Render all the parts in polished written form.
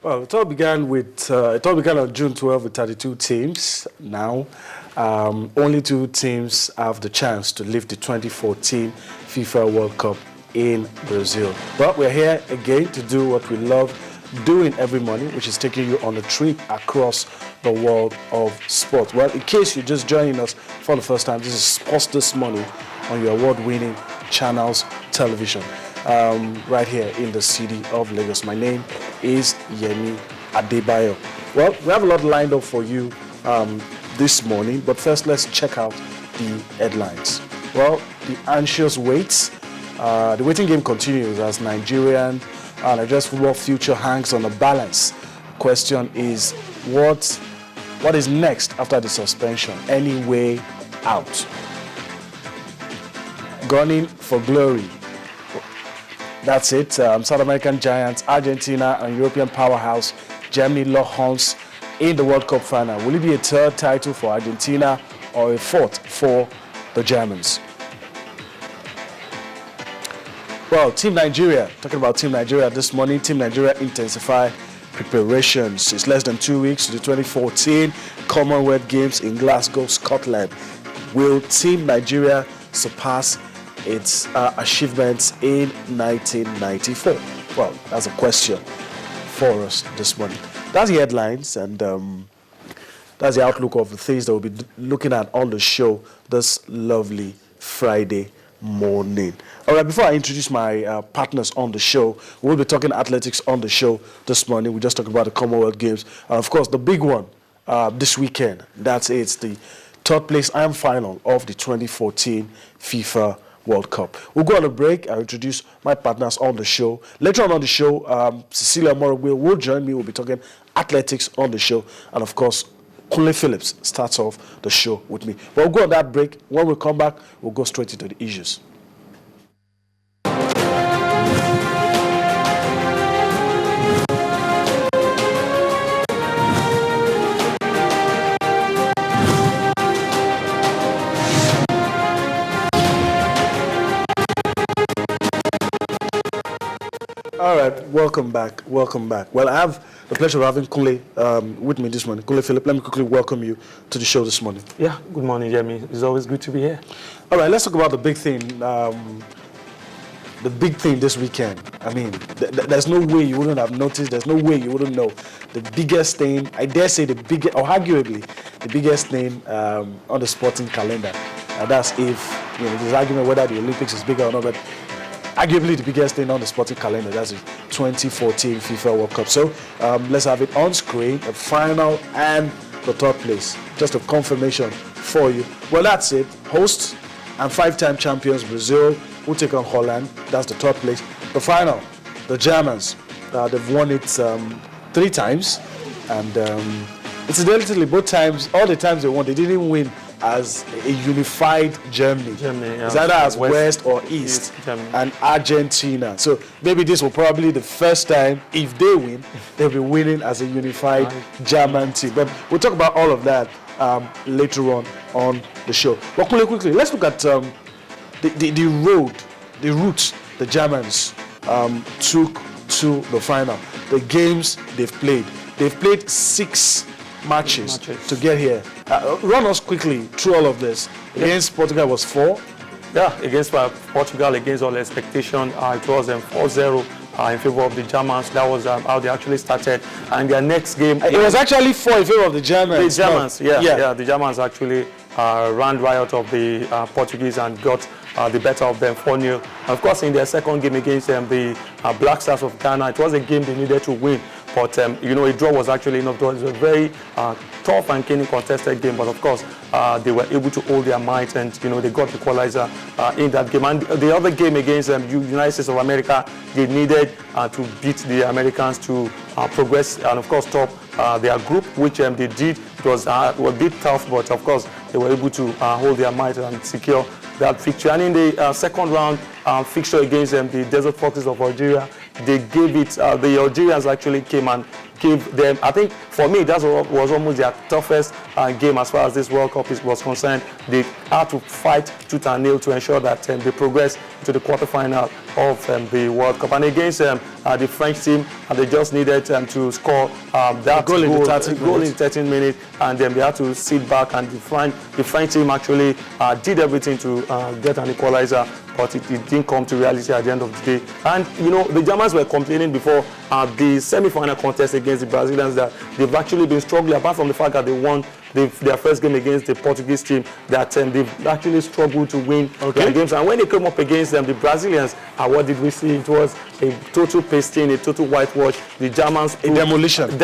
Well, it all began on June 12 with 32 teams. Now, only 2 teams have the chance to lift the 2014 FIFA World Cup in Brazil. But we're here again to do what we love doing every morning, which is taking you on a trip across the world of sport. Well, in case you're just joining us for the first time, this is Sports This Morning on your award-winning Channels Television, right here in the city of Lagos. My name is Yemi Adebayo. Well, we have a lot lined up for you this morning, but first let's check out the headlines. Well, the anxious waits. The waiting game continues as Nigeria's football future hangs on a balance. Question is, what is next after the suspension? Any way out? Gunning for glory. That's it. South American giants, Argentina, and European powerhouse Germany lock horns in the World Cup final. Will it be a third title for Argentina or a fourth for the Germans? Well, Team Nigeria, talking about Team Nigeria this morning, Team Nigeria intensify preparations. It's less than 2 weeks to the 2014 Commonwealth Games in Glasgow, Scotland. Will Team Nigeria surpass its achievements in 1994? Well, that's a question for us this morning. That's the headlines, and that's the outlook of the things that we'll be looking at on the show this lovely Friday morning. All right, before I introduce my partners on the show, we'll be talking athletics on the show this morning. We just talked about the Commonwealth Games. And of course, the big one this weekend, that's it. It's the third place and final of the 2014 FIFA World Cup. We'll go on a break. I'll introduce my partners on the show. Later on the show, Cecilia Morogwe will join me. We'll be talking athletics on the show. And of course, Kunle Phillips starts off the show with me. But we'll go on that break. When we come back, we'll go straight into the issues. All right, welcome back. Well, I have the pleasure of having Kunle with me this morning. Kunle Philip, let me quickly welcome you to the show this morning. Yeah, good morning, Jamie. It's always good to be here. All right, let's talk about the big thing. The big thing this weekend. I mean, there's no way you wouldn't have noticed. There's no way you wouldn't know. The biggest thing, I dare say, arguably the biggest thing on the sporting calendar. That's if there's argument whether the Olympics is bigger or not, but arguably the biggest thing on the sporting calendar, that's the 2014 FIFA World Cup. So let's have it on screen, the final and the third place. Just a confirmation for you. Well, that's it. Hosts and 5-time champions Brazil will take on Holland. That's the third place. The final, the Germans, they've won it 3 times. And incidentally, all the times they won, they didn't win as a unified Germany. Yeah. It's either as West or East, and Argentina. So maybe this will probably be the first time, if they win, they'll be winning as a unified German team. But we'll talk about all of that later on the show. But quickly, let's look at the route the Germans took to the final. The games they've played. They've played 6 matches to get here. Run us quickly through all of this. Against Portugal was 4. Yeah, against Portugal, against all expectation, it was 4-0 in favor of the Germans. That was how they actually started. And their next game, it was actually 4 in favor of the Germans. The Germans, yeah. The Germans actually ran riot of the Portuguese and got the better of them 4-0. Of course, in their second game against the Black Stars of Ghana, it was a game they needed to win. But, a draw was actually enough. It was a very tough and keenly contested game. But, of course, they were able to hold their might and, they got the equalizer in that game. And the other game against the United States of America, they needed to beat the Americans to progress and, of course, top their group, which they did. It was a bit tough, but, of course, they were able to hold their might and secure that victory. And in the second round, fixture against the Desert Foxes of Algeria. They gave it, the Algerians actually came and gave them, I think for me that was almost their toughest game as far as this World Cup was concerned. They had to fight tooth and nail to ensure that they progress to the quarterfinal of the World Cup. And against the French team, they just needed to score that goal in 13 minutes, and then they had to sit back, and the French team actually did everything to get an equalizer, but it didn't come to reality at the end of the day. And you know, the Germans were complaining before the semi-final contest against the Brazilians that they've actually been struggling, apart from the fact that they won their first game against the Portuguese team, that they've actually struggled to win their games. And when they came up against the Brazilians, what did we see? It was a total pasting, a total whitewash. The Germans, a demolition of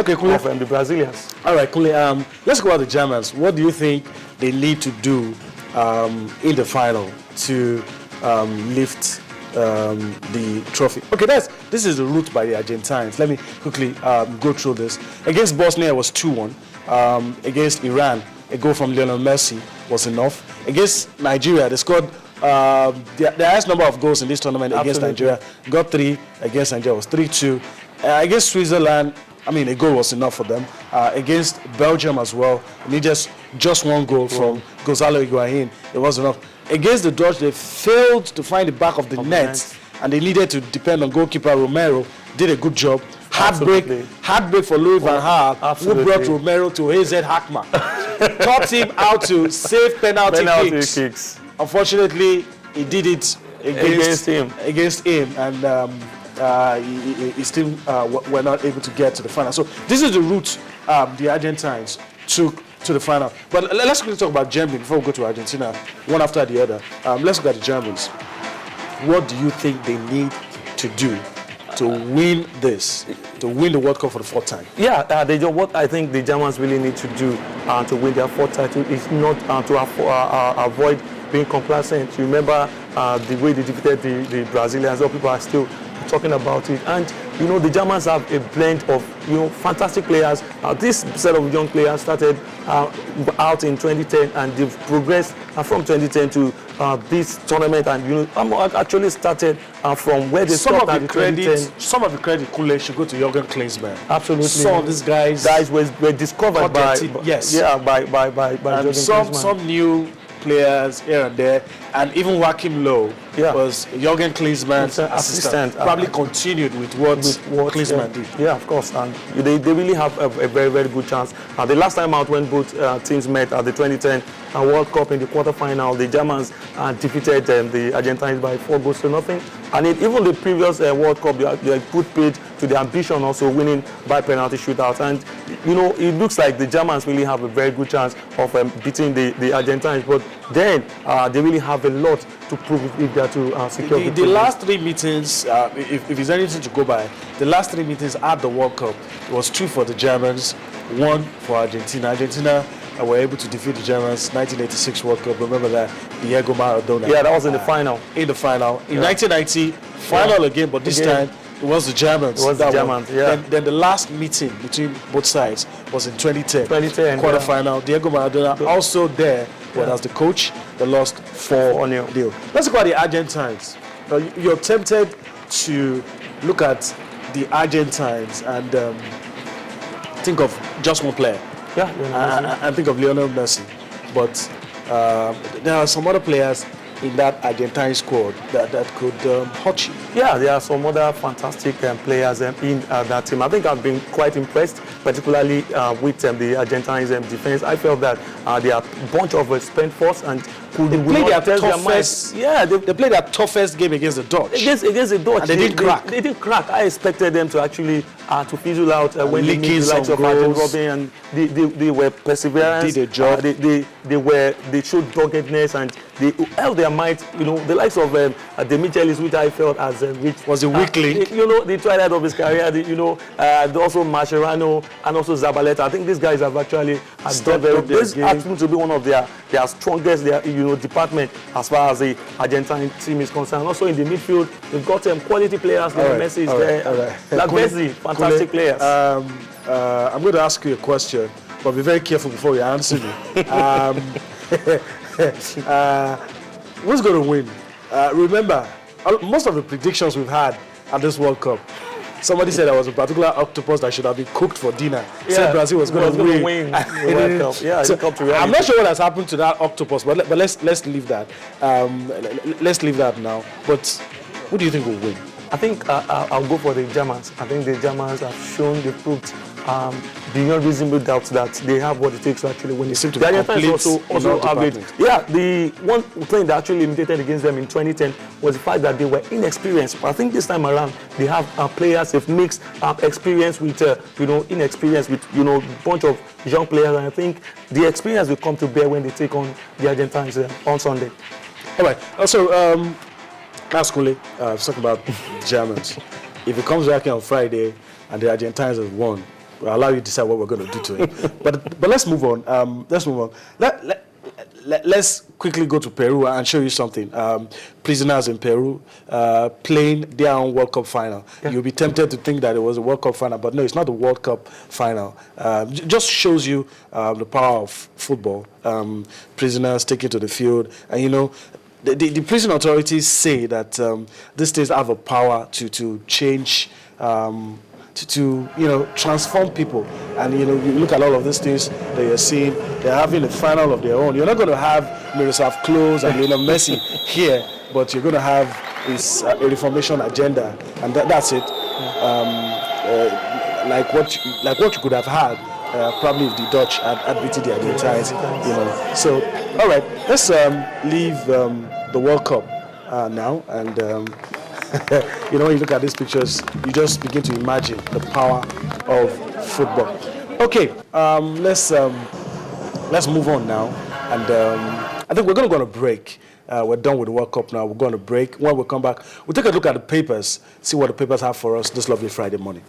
the Brazilians. All right, Kule, let's go about the Germans. What do you think they need to do in the final to lift the trophy? Okay, this is the route by the Argentines. Let me quickly go through this. Against Bosnia, it was 2-1. Against Iran, a goal from Lionel Messi was enough. Against Nigeria, they scored the highest number of goals in this tournament. Against Nigeria. Got 3. Against Nigeria was 3-2. Against Switzerland, I mean, a goal was enough for them. Against Belgium as well, needed just 1 goal from Gonzalo Higuain. It was enough. Against the Dutch, they failed to find the back of the net, and they needed to depend on goalkeeper Romero. Did a good job. Heartbreak for Louis van Gaal, who brought Romero to AZ Hakma. Taught him how to save penalty kicks. Unfortunately, he did it against him, and he still were not able to get to the final. So this is the route the Argentines took to the final. But let's quickly talk about Germany before we go to Argentina, one after the other. Let's look at the Germans. What do you think they need to do to win this, to win the World Cup for the 4th time? Yeah, what I think the Germans really need to do to win their 4th title is not to avoid being complacent. You remember the way they defeated the Brazilians. All people are still talking about it, and you know, the Germans have a blend of fantastic players. This set of young players started out in 2010, and they've progressed from 2010 to this tournament, and actually started from where they stopped at 2010. Some of the credit, Kule, should go to Jürgen Klinsmann. Absolutely. Some of these guys were discovered by some new players here and there, and even Joachim Low was Jürgen Klinsmann's assistant. Probably continued with what Klinsmann did. Yeah, of course, and they really have a very, very good chance. The last time out when both teams met at the 2010 World Cup in the quarterfinal, the Germans defeated the Argentines by 4-0. And even the previous World Cup, they put paid to the ambition, also winning by penalty shootout. And it looks like the Germans really have a very good chance of beating the Argentines. But then they really have a lot to prove if they are to secure the last 3 meetings. If there's anything to go by, the last 3 meetings at the World Cup, it was 2 for the Germans, 1 for Argentina. Argentina were able to defeat the Germans. 1986 World Cup. Remember that, Diego Maradona. Yeah, that was in the final. In 1990, final again, but this time it was the Germans. It was the Germans, Then the last meeting between both sides was in 2010. Quarterfinal. Diego Maradona also there, but as the coach, they lost 4-0. Let's talk about the Argentines. You're tempted to look at the Argentines and think of just one player. I think of Lionel Messi, but there are some other players in that Argentine squad that could hurt you. Yeah, there are some other fantastic players in that team. I think I've been quite impressed, particularly with the Argentine defense. I felt that they are a bunch of spent force and they played their toughest. They played their toughest game against the Dutch. Against the Dutch, and they didn't crack. They didn't crack. I expected them to actually to fizzle out when they meet the likes of Arjen Robben, and they were perseverance. They did their job. They showed doggedness, and they held their might. The likes of the Michelis, which I felt as was a weak link. The twilight of his career. Also Mascherano and also Zabaleta. I think these guys have actually done very well. This happens to be one of their strongest department as far as the Argentine team is concerned. Also in the midfield, they've got quality players. Messi is there. Lavezzi, fantastic players. I'm going to ask you a question, but be very careful before you answer me. Who's going to win Remember, most of the predictions we've had at this World Cup, somebody said there was a particular octopus that should have been cooked for dinner. Said Brazil was going to win. The World Cup. Yeah, so, come to reality. I'm not sure what has happened to that octopus, but let's leave that. Let's leave that now. But who do you think will win? I think I'll go for the Germans. I think the Germans have shown, they've proved beyond reasonable doubt that they have what it takes to actually win. They seem to be also average. Yeah, the one thing that actually limitated against them in 2010 was the fact that they were inexperienced. But I think this time around they have players who've mixed experience with inexperience with bunch of young players, and I think the experience will come to bear when they take on the Argentines on Sunday. All right. Also, last quickly, talk about Germans. If it comes back on Friday and the Argentines have won, we'll allow you to decide what we're going to do to him. but let's move on. Let's move on. Let's quickly go to Peru and show you something. Prisoners in Peru playing their own World Cup final. Yeah. You'll be tempted to think that it was a World Cup final, but no, it's not the World Cup final. Just shows you the power of football. Prisoners taken to the field, and the prison authorities say that these states have a power to change, to transform people. And you look at all of these things that you're seeing, they're having a final of their own. You're not going to have Miroslav Klose and Messi here, but you're going to have this a reformation agenda, and that's it. Like what you could have had. Probably if the Dutch had beaten the Argentines, So, all right, let's leave the World Cup now, and when you look at these pictures, you just begin to imagine the power of football. Okay, let's move on now, and I think we're going to go on a break. We're done with the World Cup now. We're going to break. When we come back, we'll take a look at the papers, see what the papers have for us this lovely Friday morning.